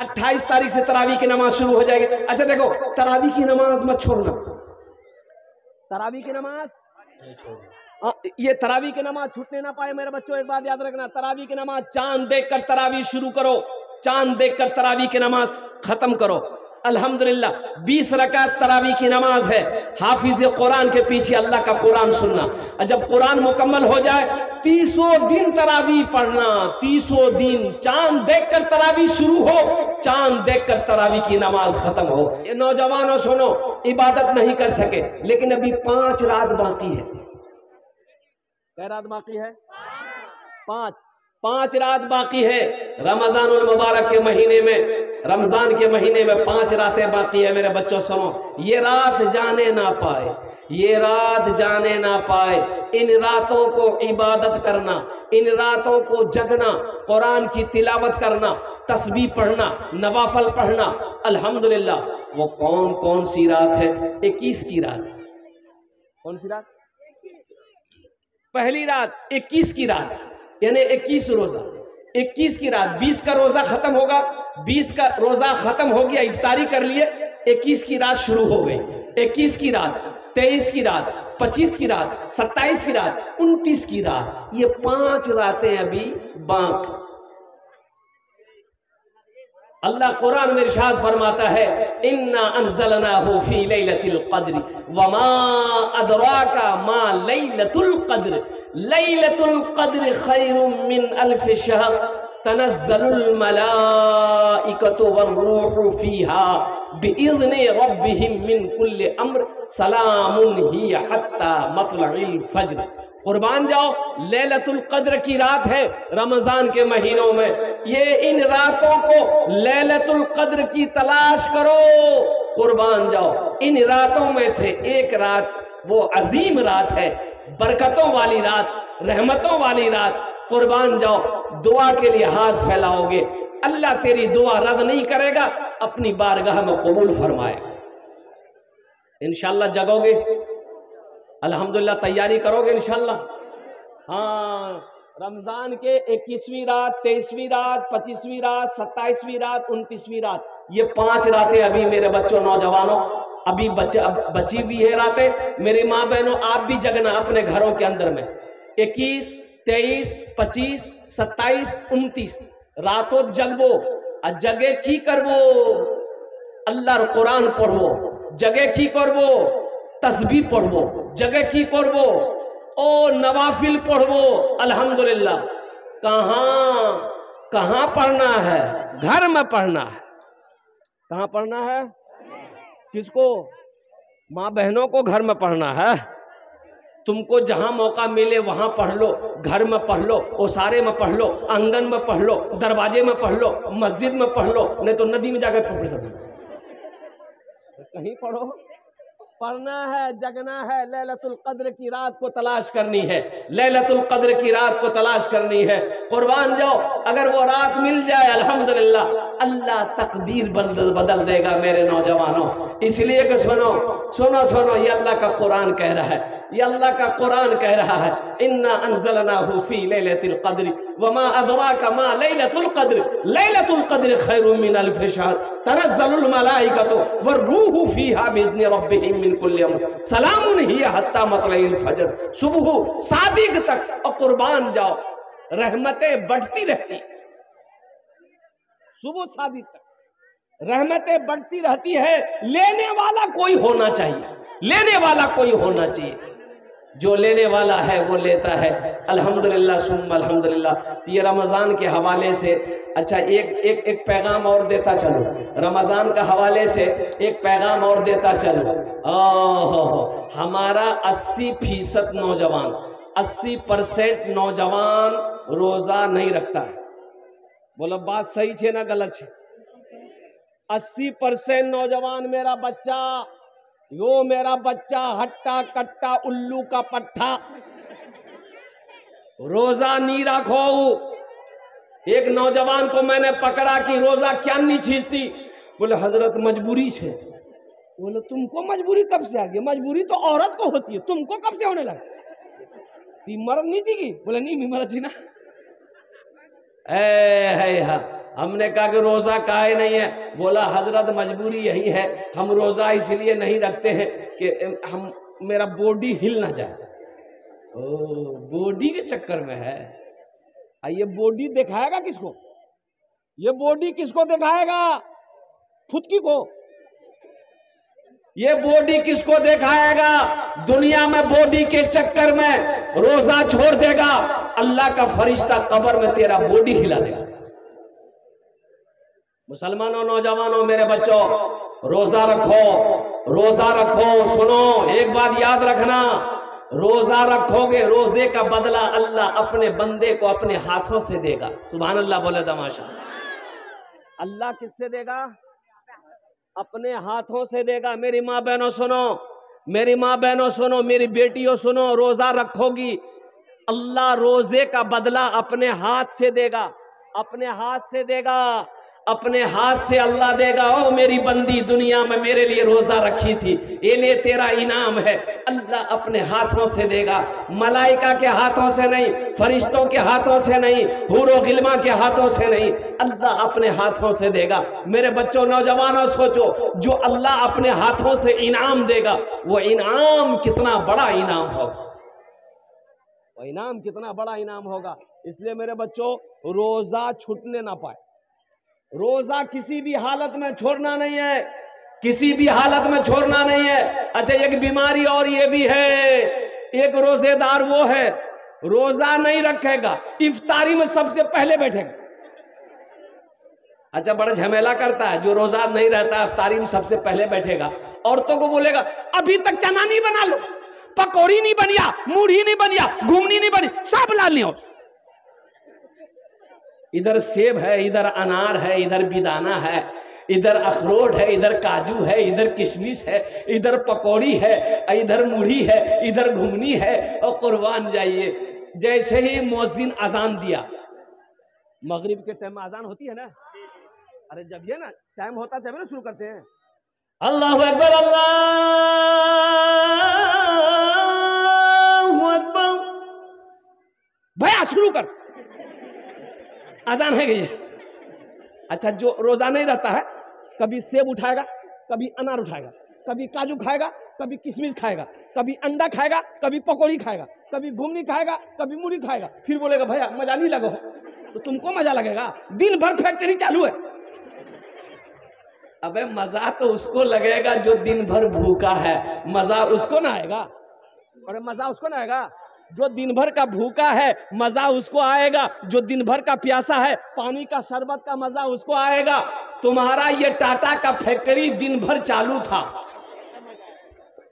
28 तारीख से तरावी की नमाज शुरू हो जाएगी। अच्छा देखो, तरावी की नमाज मत छोड़ना, तरावी की नमाज ये तरावी की नमाज छूटने ना पाए मेरे बच्चों। एक बात याद रखना, तरावी की नमाज चांद देखकर तरावी शुरू करो, चांद देखकर तरावी की नमाज खत्म करो। अल्हम्दुलिल्लाह 20 रकात तरावी की नमाज है। हाफिज कुरान के पीछे अल्लाह का कुरान सुनना, और जब कुरान मुकम्मल हो जाए 30 दिन तरावी पढ़ना, 30 दिन चांद देखकर तरावी शुरू हो, चांद देखकर तरावी की नमाज खत्म हो। ये नौजवानों सुनो, इबादत नहीं कर सके लेकिन अभी 5 रात बाकी है। क्या रात बाकी है? 5 रात बाकी है। रमजानुल मुबारक के महीने में, रमजान के महीने में 5 रातें बाकी है। मेरे बच्चों सुनो, ये रात जाने ना पाए, ये रात जाने ना पाए। इन रातों को इबादत करना, इन रातों को जगना, कुरान की तिलावत करना, तस्बीह पढ़ना, नवाफल पढ़ना। अल्हम्दुलिल्लाह वो कौन कौन सी रात है? 21 की रात। कौन सी रात? पहली रात 21 की रात, यानी 21 रोजा, 21 की रात। 20 का रोजा खत्म होगा, 20 का रोजा खत्म हो गया, इफ्तारी कर लिए, 21 की रात शुरू हो गई। 21 की रात, 23 की रात, 25 की रात, 27 की रात, 29 की रात, ये 5 रातें अभी बाकी। अल्लाह कुरान में इरशाद फरमाता है, इन्ना अंज़लनाहु फी लैलतिल क़द्र वमा अदराका मा लैलतुल क़द्र लैलतुल क़द्र खैरुम मिन अल्फ शहर तनज़्ज़लुल मलाइकतु वर्रूहु फीहा बिइज़्नि रब्बिहिम मिन कुल्लि अम्र सलामुन हिय हत्ता मत्लइल फज्र। कुर्बान जाओ, लैलतुल क़द्र की रात है रमजान के महीनों में। ये इन रातों को लैलतुल क़द्र की तलाश करो, कुर्बान जाओ। इन रातों में से एक रात वो अजीम रात है, बरकतों वाली रात, रहमतों वाली रात। कुर्बान जाओ, दुआ के लिए हाथ फैलाओगे, अल्लाह तेरी दुआ रद्द नहीं करेगा, अपनी बारगाह में कबूल फरमाएगा। इंशाअल्लाह जगोगे, अल्हम्दुलिल्लाह तैयारी करोगे इंशाअल्लाह। हाँ, रमजान के 21वीं रात, 23वीं रात, 25वीं रात, 27वीं रात, 29वीं रात, ये 5 रातें अभी मेरे बच्चों, नौजवानों, अभी बची भी है रातें। मेरी माँ बहनों, आप भी जगना अपने घरों के अंदर में। 21, 23, 25, 27, 29 रातों जगबो, और जगे की करबो, अल्लाहर कुरान पढ़बो, जगे की करबो, तस्बीह पढ़बो, जगह की करबो, ओ नवाफिल पढ़बो। अल्हम्दुलिल्लाह कहां पढ़ना है? घर में पढ़ना है। कहां पढ़ना है? किसको? माँ बहनों को घर में पढ़ना है। तुमको जहां मौका मिले वहां पढ़ लो, घर में पढ़ लो, ओसारे में पढ़ लो, आंगन में पढ़ लो, दरवाजे में पढ़ लो, मस्जिद में पढ़ लो, नहीं तो नदी में जाकर पढ़ लो, कहीं पढ़ो। पढ़ना है, जगना है, लैलतुल क़द्र की रात को तलाश करनी है, लैलतुल क़द्र की रात को तलाश करनी है। कुर्बान जाओ, अगर वो रात मिल जाए अल्हम्दुलिल्लाह, अल्लाह तकदीर बदल देगा मेरे नौजवानों। इसलिए कि सुनो सुनो सुनो, ये अल्लाह का कुरान कह रहा है, ये अल्लाह का कुरान कह रहा है, इन्ना अंज़लनाहु फी लैलतिल क़द्र वमा अदराका मा लैलतुल क़द्र लैलतुल क़द्र खैरुम मिन अल्फ शहर तनज़्ज़लुल मलाइकतु वर्रूहु फीहा बिइज़्नि रब्बिहिम मिन कुल्लि अम्र सलामुन हिय हत्ता मत्लइल फज्र। सुबह सादिक तक। और कुर्बान जाओ, रहमतें बढ़ती रहती, सुबह सादिक तक रहमतें बढ़ती रहती है। लेने वाला कोई होना चाहिए, लेने वाला कोई होना चाहिए। जो लेने वाला है वो लेता है। अल्हम्दुलिल्लाह सुम्मा अल्हम्दुलिल्लाह। तो ये रमज़ान के हवाले से, अच्छा एक पैगाम और देता चलो, रमज़ान का हवाले से एक पैगाम और देता चलो। हमारा 80% नौजवान, 80% नौजवान रोज़ा नहीं रखता। बोलो बात सही है ना गलत है? 80% नौजवान, मेरा बच्चा, यो मेरा बच्चा हट्टा कट्टा उल्लू का पट्टा, रोजा नहीं रखो। एक नौजवान को मैंने पकड़ा कि रोजा क्या नहीं खींचती, बोले हजरत मजबूरी है। बोले तुमको मजबूरी कब से आ गई? मजबूरी तो औरत को होती है, तुमको कब से होने लगा? ती मर्द नहीं थी? बोले नहीं मर्द थी ना। हमने कहा कि रोजा काहे नहीं है? बोला हजरत मजबूरी यही है, हम रोजा इसलिए नहीं रखते हैं कि हम मेरा बॉडी हिल ना जाए। ओ बॉडी के चक्कर में है। ये बॉडी दिखाएगा किसको? ये बॉडी किसको दिखाएगा? फुदकी को। ये बॉडी किसको दिखाएगा? दुनिया में बॉडी के चक्कर में रोजा छोड़ देगा, अल्लाह का फरिश्ता कब्र में तेरा बॉडी हिला देगा। मुसलमानों, नौजवानों, मेरे बच्चों, रोजा रखो, रोजा रखो। सुनो, एक बात याद रखना, रोजा रखोगे, रोजे का बदला अल्लाह अपने बंदे को अपने हाथों से देगा। सुभान अल्लाह बोले तमाशा। अल्लाह किससे देगा? अपने हाथों से देगा। मेरी माँ बहनों सुनो, मेरी माँ बहनों सुनो, मेरी बेटियों सुनो, रोजा रखोगी, अल्लाह रोजे का बदला अपने हाथ से देगा, अपने हाथ से देगा, अपने हाथ से अल्लाह देगा। ओ मेरी बंदी, दुनिया में मेरे लिए रोजा रखी थी, ये ले तेरा इनाम है। अल्लाह अपने हाथों से देगा, मलाइका के हाथों से नहीं, फरिश्तों के हाथों से नहीं, हूरो गिल्मा के हाथों से नहीं, अल्लाह अपने हाथों से देगा। मेरे बच्चों, नौजवानों, सोचो, जो अल्लाह अपने हाथों से इनाम देगा, वो इनाम कितना बड़ा इनाम होगा, वो इनाम कितना बड़ा इनाम होगा। इसलिए मेरे बच्चों, रोजा छूटने ना पाए। रोजा किसी भी हालत में छोड़ना नहीं है, किसी भी हालत में छोड़ना नहीं है। अच्छा, एक बीमारी और ये भी है, एक रोजेदार वो है, रोजा नहीं रखेगा, इफ्तारी में सबसे पहले बैठेगा। अच्छा, बड़ा झमेला करता है, जो रोजा नहीं रहता इफ्तारी में सबसे पहले बैठेगा। औरतों को बोलेगा अभी तक चना नहीं बना लो, पकौड़ी नहीं बनिया, मूढ़ी नहीं बनिया, घुगनी नहीं बनी, सब ला लियो। इधर सेब है, इधर अनार है, इधर बिदाना है, इधर अखरोट है, इधर काजू है, इधर किशमिश है, इधर पकौड़ी है, इधर मुढ़ी है, इधर घुगनी है। और कुर्बान जाइए, जैसे ही मुअज्जिन अजान दिया, मगरिब के टाइम में अजान होती है ना, अरे जब ये ना टाइम होता है तभी ना शुरू करते हैं, अल्लाहु अकबर, अल्लाहु अकबर, भैया शुरू कर, अजान है गई है। अच्छा, जो रोजा नहीं रहता है, कभी सेब उठाएगा, कभी अनार उठाएगा, कभी काजू खाएगा, कभी किशमिश खाएगा, कभी अंडा खाएगा, कभी पकौड़ी खाएगा, कभी घुगनी खाएगा, कभी मूढ़ी खाएगा, फिर बोलेगा भैया मजा नहीं लगा हो, तो तुमको मजा लगेगा? दिन भर फैक्ट्री चालू है। अबे मजा तो उसको लगेगा जो दिन भर भूखा है, मजा उसको ना आएगा। अरे मजा उसको ना आएगा जो दिन भर का भूखा है, मजा उसको आएगा। जो दिन भर का प्यासा है, पानी का शरबत का मजा उसको आएगा। तुम्हारा ये टाटा का फैक्ट्री दिन भर चालू था,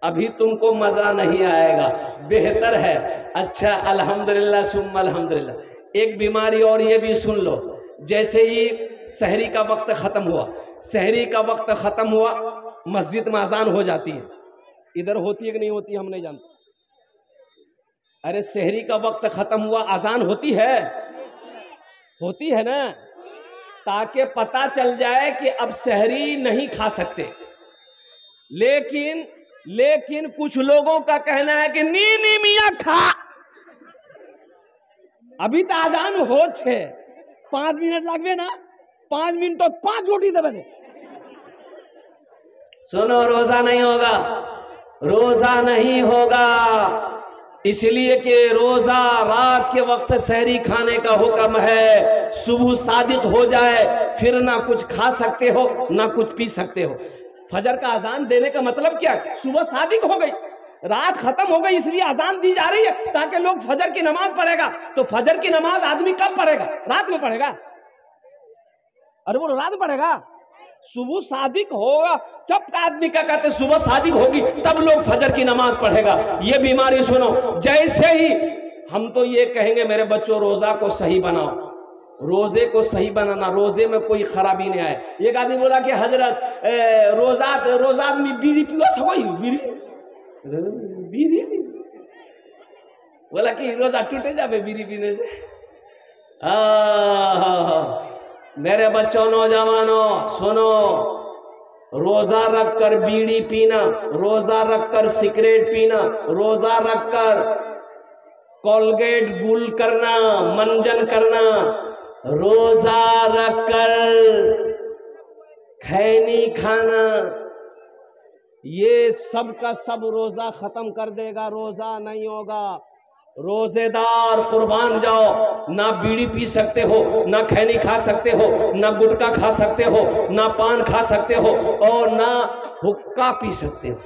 अभी तुमको मजा नहीं आएगा। बेहतर है। अच्छा, अल्हम्दुलिल्लाह सुम्मा अल्हम्दुलिल्लाह। एक बीमारी और ये भी सुन लो, जैसे ही सहरी का वक्त खत्म हुआ, सहरी का वक्त खत्म हुआ, मस्जिद में अजान हो जाती है। इधर होती है कि नहीं होती हम नहीं जानते। अरे सहरी का वक्त खत्म हुआ, अजान होती है, होती है ना, ताकि पता चल जाए कि अब सहरी नहीं खा सकते। लेकिन कुछ लोगों का कहना है कि नी मियाँ खा, अभी तो अजान हो 5 मिनट लगवे ना, 5 मिनट तो 5 रोटी दे। सुनो, रोजा नहीं होगा, रोजा नहीं होगा, इसलिए कि रोजा रात के वक्त सहरी खाने का हुक्म है। सुबह सादिक हो जाए फिर ना कुछ खा सकते हो ना कुछ पी सकते हो। फजर का अजान देने का मतलब क्या? सुबह सादिक हो गई, रात खत्म हो गई, इसलिए अजान दी जा रही है ताकि लोग फजर की नमाज पढ़ेगा। तो फजर की नमाज आदमी कब पढ़ेगा? रात में पढ़ेगा। अरे वो रात में पढ़ेगा, सुबह सादिक होगा जब आदमी का कहते सुबह सादिक होगी तब लोग फजर की नमाज पढ़ेगा। ये बीमारी सुनो, जैसे ही हम तो ये कहेंगे मेरे बच्चों रोजा को सही बनाओ, रोजे को सही बनाना, रोजे में कोई खराबी नहीं आए। एक आदमी बोला कि हजरत रोजा में बीड़ी पियो, सको बीड़ी बोला कि रोजा टूटे जावे बीड़ी पीने से। मेरे बच्चों, नौजवानों सुनो, रोजा रखकर बीड़ी पीना, रोजा रखकर सिगरेट पीना, रोजा रखकर कोलगेट गुल करना, मंजन करना, रोजा रखकर खैनी खाना ये सब का सब रोजा खत्म कर देगा, रोजा नहीं होगा। रोजेदार कुर्बान जाओ, ना बीड़ी पी सकते हो, ना खैनी खा सकते हो, ना गुटखा खा सकते हो, ना पान खा सकते हो, और ना हुक्का पी सकते हो,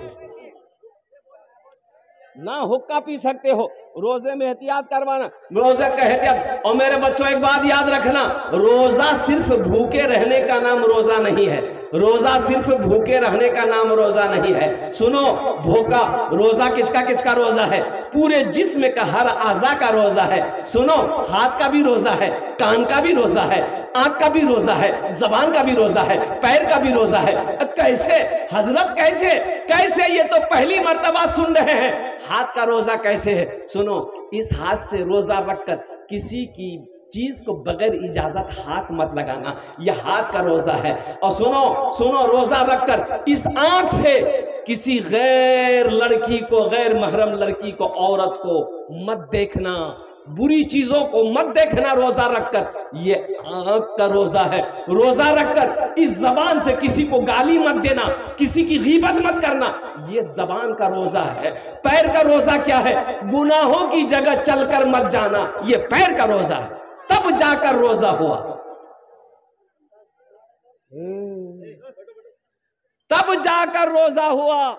ना हुक्का पी सकते हो। रोजे में एहतियात करवाना, रोजे का एहतियात। और मेरे बच्चों एक बात याद रखना, रोजा सिर्फ भूखे रहने का नाम रोजा नहीं है। रोजा सिर्फ भूखे रहने का नाम रोजा नहीं है। सुनो, भूखा रोजा किसका किसका रोजा है? पूरे जिस्म का हर आज़ा का रोजा है। सुनो, हाथ का भी रोजा है, कान का भी रोजा है, आंख का भी रोजा है, जबान का भी रोजा है, पैर का भी रोजा है। कैसे हजरत, कैसे कैसे? ये तो पहली मर्तबा सुन रहे हैं। हाथ का रोजा कैसे है? सुनो, इस हाथ से रोजा रखकर किसी की चीज को बगैर इजाजत हाथ मत लगाना, यह हाथ का रोजा है। और सुनो सुनो, रोजा रखकर इस आंख से किसी गैर लड़की को, गैर महरम लड़की को, औरत को मत देखना, बुरी चीजों को मत देखना रोजा रखकर। ये आंख का रोजा है। रोजा रखकर इस जबान से किसी को गाली मत देना, किसी की गीबत मत करना, ये जबान का रोजा है। पैर का रोजा क्या है? गुनाहों की जगह चलकर मत जाना, ये पैर का रोजा है। तब जाकर रोजा हुआ, तब जाकर रोजा हुआ।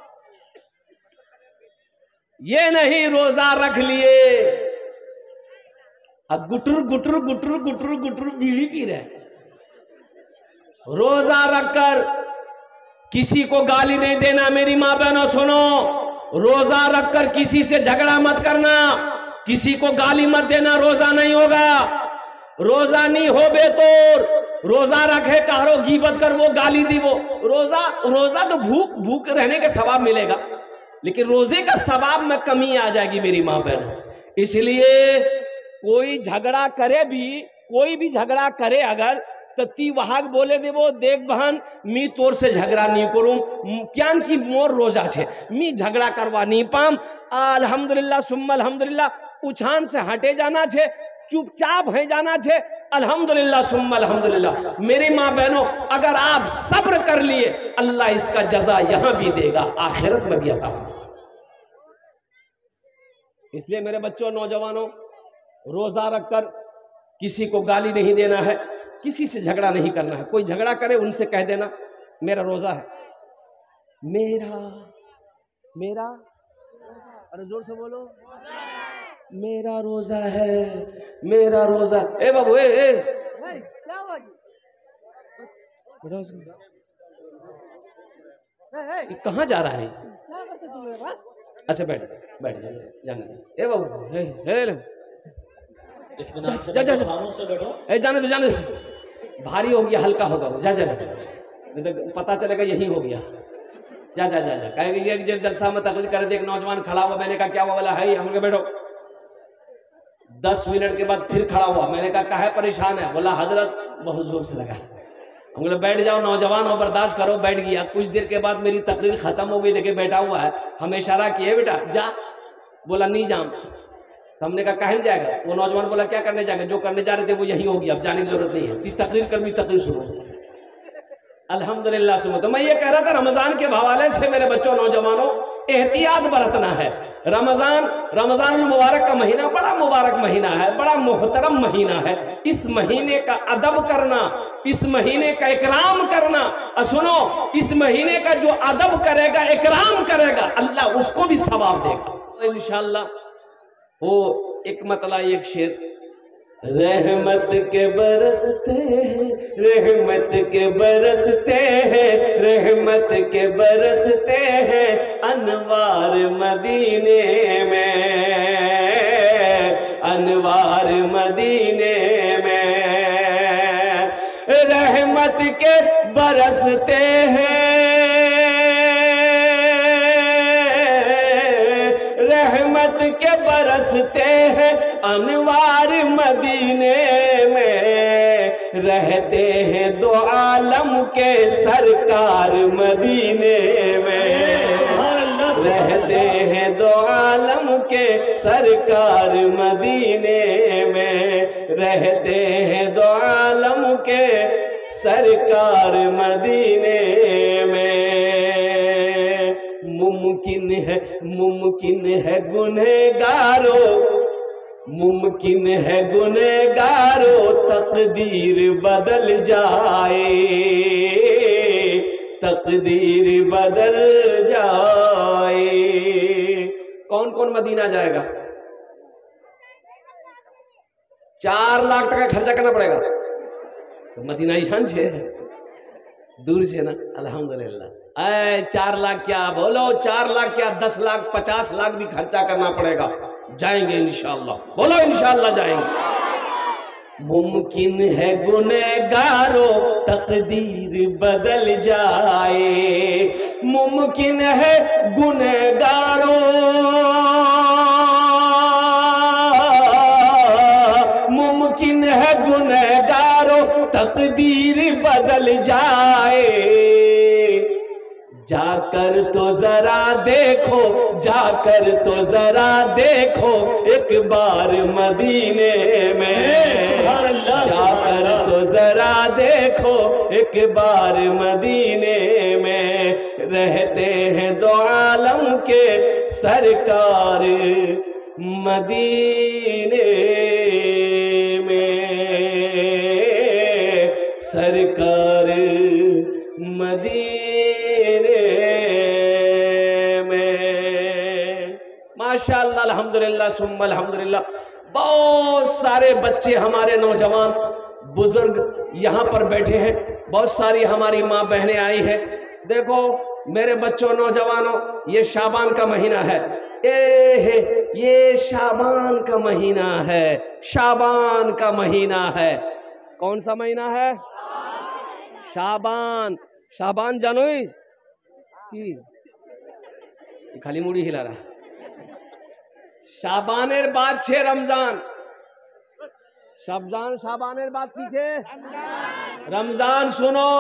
ये नहीं रोजा रख लिए अब गुटुर गुटुर गुटुर गुटुर गुटुर बीड़ी पी रहे। रोजा रखकर किसी को गाली नहीं देना। मेरी मां बहनों सुनो, रोजा रखकर किसी से झगड़ा मत करना, किसी को गाली मत देना, रोजा नहीं होगा। रोजा नहीं हो बेतोर, रोजा रखे कहो गीबत कर, वो गाली दी, वो रोजा तो भूख रहने के सवाब मिलेगा, लेकिन रोजे का सवाब में कमी आ जाएगी मेरी मां बहनों। इसलिए कोई झगड़ा करे भी, कोई भी झगड़ा करे अगर, तो ती वहां बोले देवो, देख बहन मी तोर से झगड़ा नहीं करूं, क्या की मोर रोजा छे, मी झगड़ा करवा नहीं पाम। अल्हम्दुलिल्लाह सुम्मा अल्हम्दुलिल्लाह, उछान से हटे जाना छे, चुपचाप है जाना छे। अल्हम्दुलिल्लाह सुम्मा अल्हम्दुलिल्लाह। मेरी माँ बहनों, अगर आप सब्र कर लिए, अल्लाह इसका जजा यहां भी देगा, आखिरत में भी अता। इसलिए मेरे बच्चों, नौजवानों, रोजा रखकर किसी को गाली नहीं देना है, किसी से झगड़ा नहीं करना है। कोई झगड़ा करे उनसे कह देना मेरा रोजा है, मेरा अरे जोर से बोलो, मेरा रोजा है, मेरा रोजा। ए बाबू, क्या हुआ जी? कहाँ जा रहा है? क्या करते तुम लोग? अच्छा बैठ बैठ जाने दे। ए बाबू, जाने दो, भारी हो गया, हल्का होगा वो, जा जा, नहीं तो पता चलेगा यही हो गया। जा जा जा जा, कहेंगे एक जलसा में तकलीफ करे, देख नौजवान खड़ा हुआ। मैंने कहा क्या हुआ? बोला है, हम बैठो। 10 मिनट के बाद फिर खड़ा हुआ। मैंने कहा काहे परेशान है? बोला हजरत बहुत जोर से लगा। हम बोले बैठ जाओ, नौजवान हो, बर्दाश्त करो। बैठ गया। कुछ देर के बाद मेरी तकरीर खत्म हो गई, देखे बैठा हुआ है। हम इशारा किए, बेटा जा। बोला नहीं जाऊं। तो हमने कहा काहे जाएगा? वो नौजवान बोला क्या करने जाएगा? जो करने जा रहे थे वो यही हो गया, अब जाने की जरूरत नहीं है। तकरीर कर भी, तकरीर शुरू। अल्हम्दुलिल्लाह सुनो। तो मैं ये कह रहा था, रमजान के हवाले से मेरे बच्चों, नौजवानों, एहतियात बरतना है। रमजान मुबारक का महीना बड़ा मुबारक महीना है, बड़ा मोहतरम महीना है। इस महीने का अदब करना, इस महीने का इकराम करना। और सुनो, इस महीने का जो अदब करेगा, इकराम करेगा, अल्लाह उसको भी सवाब देगा इंशाअल्लाह। वो एक मतलब एक शेर, रहमत के बरसते हैं, रहमत के बरसते हैं, रहमत के बरसते हैं अनवार मदीने में, अनवार मदीने में। रहमत के बरसते हैं, रहमत के बरसते हैं अनवार मदीने में। रहते हैं दो आलम के सरकार मदीने में, रहते हैं दो आलम के सरकार मदीने में, रहते हैं दो आलम के सरकार मदीने में। मुमकिन है गुनहगारो, मुमकिन है गुनहगारो तकदीर बदल जाए, तकदीर बदल जाए। कौन कौन मदीना जाएगा? 4 लाख टका खर्चा करना पड़ेगा तो मदीना ईशान छे दूर से ना। अल्हम्दुलिल्लाह 4 लाख क्या बोलो, 4 लाख क्या 10 लाख 50 लाख भी खर्चा करना पड़ेगा, जाएंगे इंशाअल्लाह। बोलो इंशाअल्लाह जाएंगे। मुमकिन है गुनहगारो तकदीर बदल जाए, मुमकिन है गुनहगारो, मुमकिन है गुनहगारो तकदीर बदल जाए। जाकर तो जरा देखो, जाकर तो जरा देखो एक बार मदीने में, जाकर तो जरा देखो एक बार मदीने में। रहते हैं दो आलम के सरकार मदीने में, सरकार मदीने में। माशाअल्लाह अल्हम्दुलिल्लाह सुम्मा अल्हम्दुलिल्लाह। बहुत सारे बच्चे हमारे नौजवान बुजुर्ग यहाँ पर बैठे हैं, बहुत सारी हमारी माँ बहनें आई हैं। देखो मेरे बच्चों नौजवानों, ये शाबान का महीना है, ये शाबान का महीना है, शाबान का महीना है। कौन सा महीना है? शाबान। शाबान जानो की खाली मुड़ी हिला रहा। शाबानेर बाद छे रमजान, शाबानेर बाद पीछे रमजान। सुनो,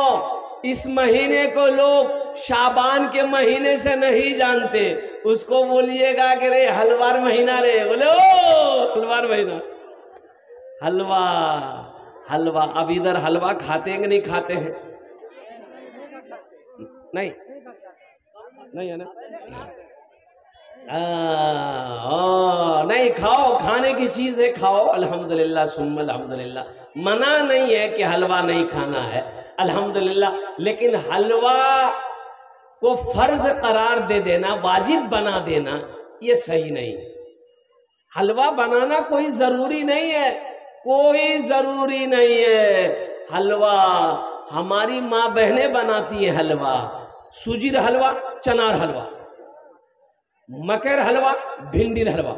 इस महीने को लोग शाबान के महीने से नहीं जानते, उसको बोलिएगा कि रे हलवार महीना रे, बोले ओ हलवार महीना, हलवा हलवा। अब इधर हलवा खाते हैं कि नहीं खाते हैं? नहीं नहीं है ना? नहीं, खाओ, खाने की चीज है, खाओ अल्हम्दुलिल्लाह सुम्मा अल्हम्दुलिल्लाह। मना नहीं है कि हलवा नहीं खाना है, अल्हम्दुलिल्लाह, लेकिन हलवा को फर्ज करार दे देना, वाजिब बना देना, ये सही नहीं। हलवा बनाना कोई जरूरी नहीं है, कोई जरूरी नहीं है। हलवा हमारी माँ बहनें बनाती है, हलवा सूजीर हलवा, चनार हलवा, मकर हलवा, भिंडी हलवा,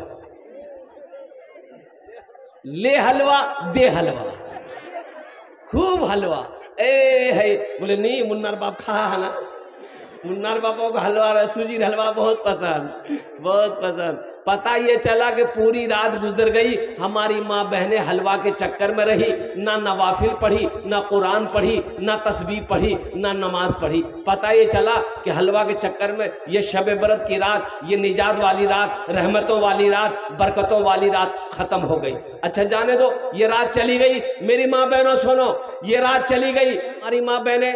ले हलवा दे हलवा, खूब हलवा। है बोले नहीं मुन्नार बाप खा है ना, मुन्नार बापों को हलवा सूजी हलवा बहुत पसंद, बहुत पसंद। पता ये चला कि पूरी रात गुजर गई, हमारी माँ बहनें हलवा के चक्कर में रही, ना नवाफिल पढ़ी, ना कुरान पढ़ी, ना तस्बीह पढ़ी, ना नमाज पढ़ी। पता ये चला कि हलवा के चक्कर में ये शब बरत की रात, ये निजात वाली रात, रहमतों वाली रात, बरकतों वाली रात खत्म हो गई। अच्छा जाने दो, ये रात चली गई। मेरी माँ बहनों सुनो, ये रात चली गई। हमारी माँ बहनें,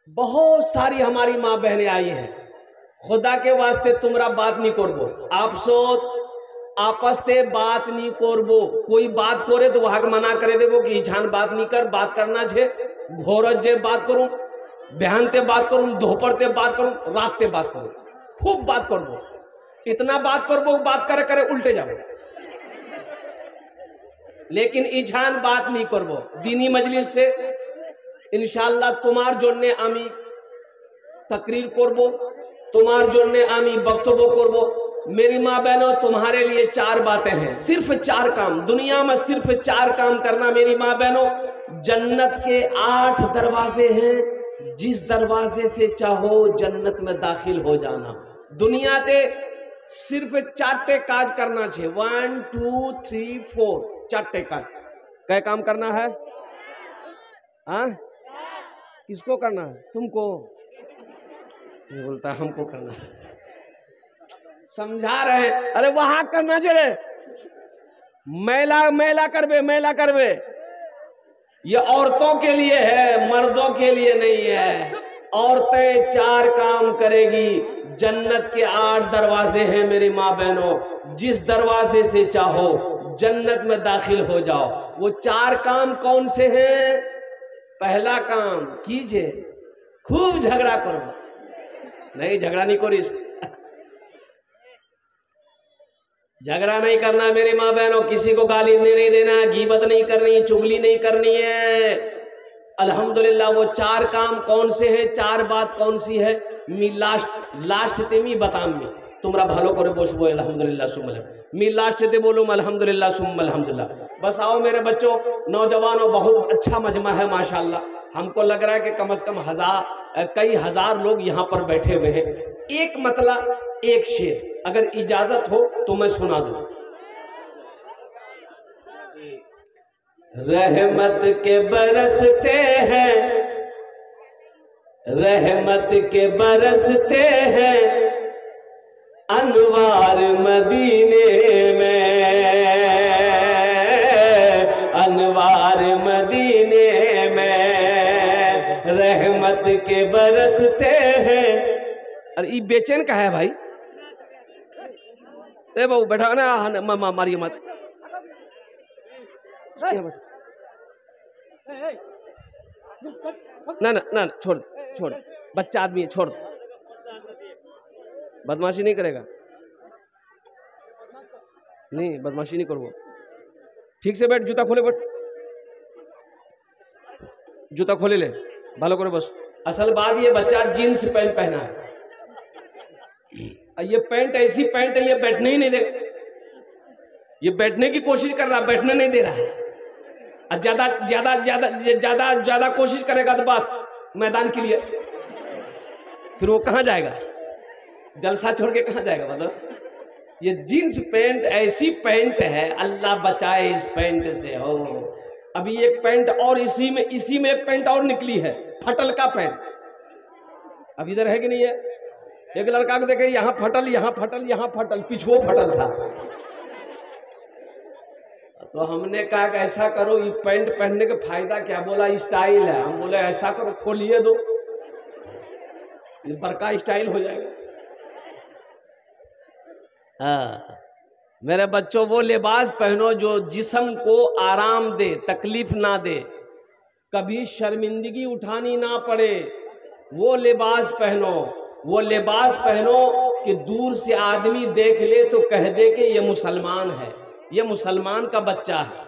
बहुत सारी हमारी माँ बहनें आई हैं, खुदा के वास्ते तुमरा बात नहीं करबो, आप सोच आपस ते बात नहीं करबो। कोई बात करे तो वहां मना करे देबो कि ईछान बात नहीं कर, बात करना छे घोरत जे बात करूं, बहन ते बात करूं, दोपहर ते बात करूं, रात ते बात करूं, खूब बात करबो। इतना बात करबो, बात करे करे उल्टे जाबो, लेकिन ईछान बात नहीं करबो। दीनी मजलिस से इंशाअल्लाह तुम्हार जोड़ने आमी तकरीर करबो, तुम्हार जोड़ने आमी बक्तव्य करबो। मेरी माँ बहनों, तुम्हारे लिए 4 बातें हैं, सिर्फ 4 काम, दुनिया में सिर्फ 4 काम करना। मेरी माँ बहनों, जन्नत के 8 दरवाजे हैं, जिस दरवाजे से चाहो जन्नत में दाखिल हो जाना। दुनिया ते सिर्फ 4 काज करना छे, 1 2 3 4, 4 काज। क्या काम करना है? हाँ, किसको करना है? तुमको? ये बोलता है हमको करना है। समझा रहे हैं, अरे वहां करना चाहिए, मेला मेला करबे मेला करबे, ये औरतों के लिए है, मर्दों के लिए नहीं है। औरतें 4 काम करेगी। जन्नत के 8 दरवाजे हैं मेरी माँ बहनों, जिस दरवाजे से चाहो जन्नत में दाखिल हो जाओ। वो 4 काम कौन से हैं? पहला काम कीजिए, खूब झगड़ा करो। नहीं, झगड़ा नहीं करो, झगड़ा नहीं करना मेरी माँ बहनों, किसी को गाली नहीं देना, गीबत नहीं करनी, चुगली नहीं करनी है। अल्हम्दुलिल्लाह वो 4 काम कौन से हैं, 4 बात कौन सी है? मी लास्ट ते मी बताम मी तुमरा भालो करे बोसबो अल्हम्दुलिल्लाह सुम्मल मी लास्ट ते बोलो अल्हम्दुलिल्लाह सुम्मल अल्हम्दुलिल्लाह। बस आओ मेरे बच्चों, नौजवानों, बहुत अच्छा मजमा है माशाल्लाह। हमको लग रहा है कि कम से कम कई हजार लोग यहाँ पर बैठे हुए हैं। एक मतलब एक शेर अगर इजाजत हो तो मैं सुना दूं। रहमत के बरसते हैं, रहमत के बरसते हैं अनवार मदीने में, अनवार मदीने में रहमत के बरसते हैं। अरे ये बेचैन का है भाई, ए बहू बैठा ना, मारिए मत। ना ना ना, छोड़ छोड़, बच्चा आदमी है, छोड़, बदमाशी नहीं करेगा। नहीं, बदमाशी नहीं करो। ठीक से बैठ, जूता खोले, बैठ, जूता खोले ले, भालो करो बस। असल बात ये बच्चा जीन्स पैंट पहना है, ये पैंट ऐसी पैंट है, ये बैठने ही नहीं दे, ये बैठने की कोशिश कर रहा, बैठने नहीं दे रहा है। ज्यादा ज्यादा ज्यादा ज्यादा ज्यादा कोशिश करेगा तो बात मैदान के लिए, फिर वो कहाँ जाएगा? जलसा छोड़ के कहाँ जाएगा? मतलब ये जीन्स पैंट ऐसी पैंट है, अल्लाह बचाए इस पैंट से। हो अभी एक पैंट और इसी में एक पैंट और निकली है, फटल का पैंट। अब इधर है कि नहीं है? एक लड़का को देखे, यहाँ फटल, यहाँ फटल, यहाँ फटल, पिछुओ फटल था। तो हमने कहा कि ऐसा करो, ये पैंट पहनने का फायदा क्या? बोला स्टाइल है। हम बोले ऐसा करो, खोलिए दो, बड़का स्टाइल हो जाएगा। हाँ मेरे बच्चों, वो लिबास पहनो जो जिस्म को आराम दे, तकलीफ ना दे, कभी शर्मिंदगी उठानी ना पड़े। वो लिबास पहनो, वो लिबास पहनो कि दूर से आदमी देख ले तो कह दे कि ये मुसलमान है, ये मुसलमान का बच्चा है।